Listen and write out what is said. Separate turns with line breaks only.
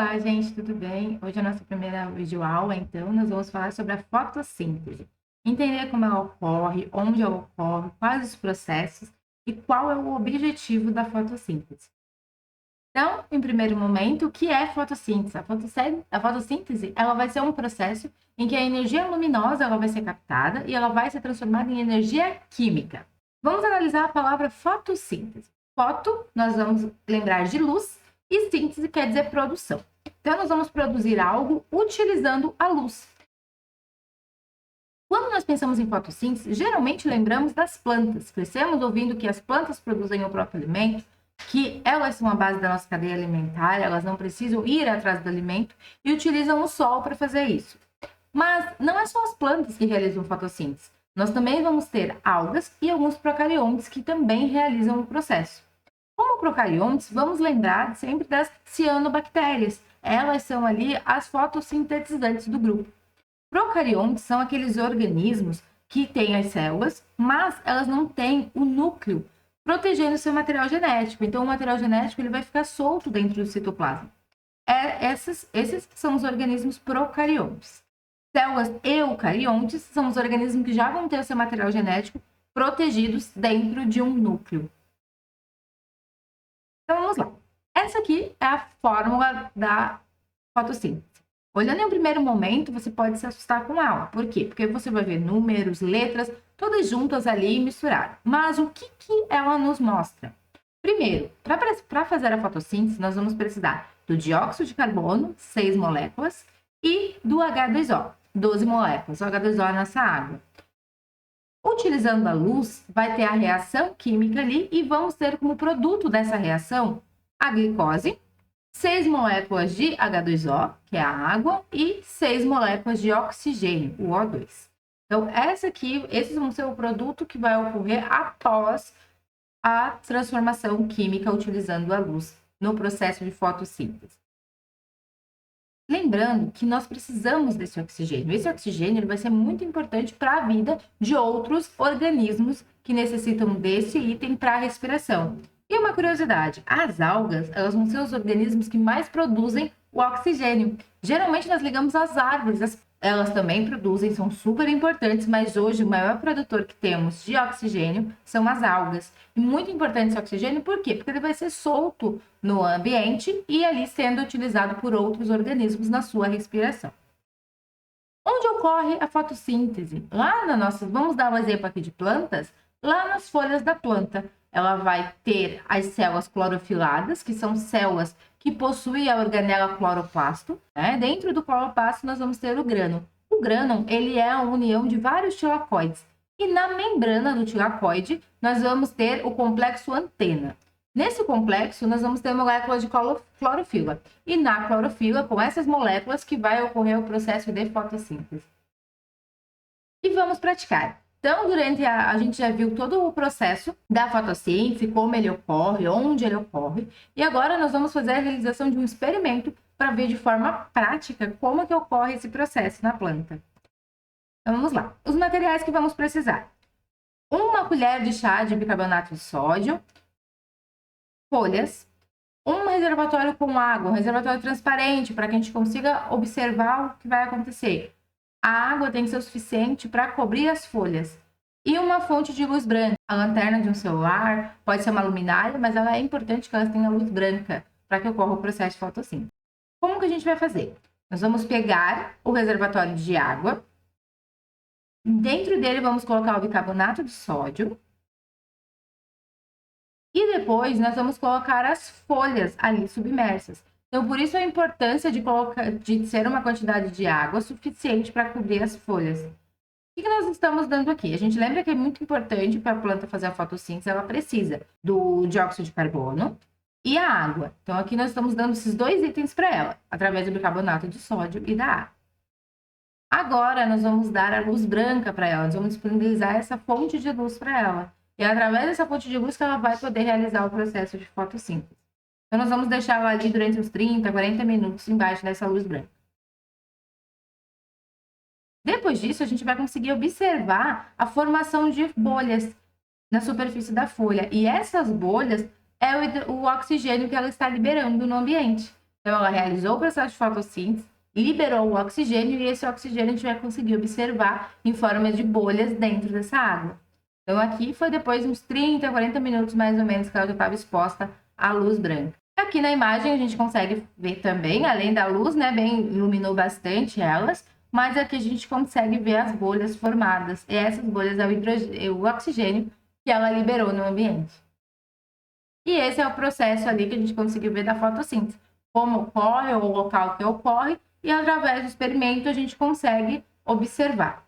Olá, gente, tudo bem? Hoje é a nossa primeira videoaula, então nós vamos falar sobre a fotossíntese. Entender como ela ocorre, onde ela ocorre, quais os processos e qual é o objetivo da fotossíntese. Então, em primeiro momento, o que é fotossíntese? A fotossíntese ela vai ser um processo em que a energia luminosa ela vai ser captada e ela vai ser transformada em energia química. Vamos analisar a palavra fotossíntese. Foto, nós vamos lembrar de luz, e síntese quer dizer produção. Então, nós vamos produzir algo utilizando a luz. Quando nós pensamos em fotossíntese, geralmente lembramos das plantas. Crescemos ouvindo que as plantas produzem o próprio alimento, que elas são a base da nossa cadeia alimentar, elas não precisam ir atrás do alimento e utilizam o sol para fazer isso. Mas não é só as plantas que realizam fotossíntese. Nós também vamos ter algas e alguns procariontes que também realizam o processo. Como procariontes, vamos lembrar sempre das cianobactérias. Elas são ali as fotossintetizantes do grupo. Procariontes são aqueles organismos que têm as células, mas elas não têm o núcleo protegendo seu material genético. Então, o material genético ele vai ficar solto dentro do citoplasma. Esses são os organismos procariontes. Células eucariontes são os organismos que já vão ter o seu material genético protegidos dentro de um núcleo. Então, vamos lá. Essa aqui é a fórmula da fotossíntese. Olhando em um primeiro momento, você pode se assustar com ela. Por quê? Porque você vai ver números, letras, todas juntas ali e misturadas. Mas o que ela nos mostra? Primeiro, para fazer a fotossíntese, nós vamos precisar do dióxido de carbono, 6 moléculas, e do H2O, 12 moléculas. O H2O é a nossa água. Utilizando a luz, vai ter a reação química ali e vamos ter como produto dessa reação a glicose, 6 moléculas de H2O, que é a água, e 6 moléculas de oxigênio, o O2. Então, esses vão ser o produto que vai ocorrer após a transformação química utilizando a luz no processo de fotossíntese. Lembrando que nós precisamos desse oxigênio. Esse oxigênio ele vai ser muito importante para a vida de outros organismos que necessitam desse item para a respiração. E uma curiosidade, as algas, elas vão ser os organismos que mais produzem o oxigênio. Geralmente nós ligamos às árvores, elas também produzem, são super importantes, mas hoje o maior produtor que temos de oxigênio são as algas. E muito importante esse oxigênio, por quê? Porque ele vai ser solto no ambiente e ali sendo utilizado por outros organismos na sua respiração. Onde ocorre a fotossíntese? Vamos dar um exemplo aqui de plantas, lá nas folhas da planta. Ela vai ter as células clorofiladas, que são células que possuem a organela cloroplasto. Dentro do cloroplasto, nós vamos ter o grânulo. O grânulo, ele é a união de vários tilacoides. E na membrana do tilacoide, nós vamos ter o complexo antena. Nesse complexo, nós vamos ter moléculas de clorofila. E na clorofila, com essas moléculas, que vai ocorrer o processo de fotossíntese. E vamos praticar. Então, a gente já viu todo o processo da fotossíntese, como ele ocorre, onde ele ocorre. E agora nós vamos fazer a realização de um experimento para ver de forma prática como que ocorre esse processo na planta. Então, vamos lá. Os materiais que vamos precisar. 1 colher de chá de bicarbonato de sódio, folhas, um reservatório com água, um reservatório transparente, para que a gente consiga observar o que vai acontecer. A água tem que ser o suficiente para cobrir as folhas. E uma fonte de luz branca. A lanterna de um celular pode ser uma luminária, mas ela é importante que ela tenha luz branca para que ocorra o processo de fotossíntese. Como que a gente vai fazer? Nós vamos pegar o reservatório de água. Dentro dele vamos colocar o bicarbonato de sódio. E depois nós vamos colocar as folhas ali submersas. Então, por isso a importância de ser uma quantidade de água suficiente para cobrir as folhas. O que nós estamos dando aqui? A gente lembra que é muito importante para a planta fazer a fotossíntese, ela precisa do dióxido de carbono e a água. Então, aqui nós estamos dando esses 2 itens para ela, através do bicarbonato de sódio e da água. Agora, nós vamos dar a luz branca para ela, nós vamos disponibilizar essa fonte de luz para ela. E é através dessa fonte de luz que ela vai poder realizar o processo de fotossíntese. Então, nós vamos deixar ela ali durante uns 30, 40 minutos embaixo dessa luz branca. Depois disso, a gente vai conseguir observar a formação de bolhas na superfície da folha. E essas bolhas é o oxigênio que ela está liberando no ambiente. Então, ela realizou o processo de fotossíntese, liberou o oxigênio e esse oxigênio a gente vai conseguir observar em forma de bolhas dentro dessa água. Então, aqui foi depois de uns 30, 40 minutos mais ou menos que ela já estava exposta à luz branca. Aqui na imagem a gente consegue ver também, além da luz, né, bem iluminou bastante elas, mas aqui a gente consegue ver as bolhas formadas. E essas bolhas é o oxigênio que ela liberou no ambiente. E esse é o processo ali que a gente conseguiu ver da fotossíntese. Como ocorre, o local que ocorre, e através do experimento a gente consegue observar.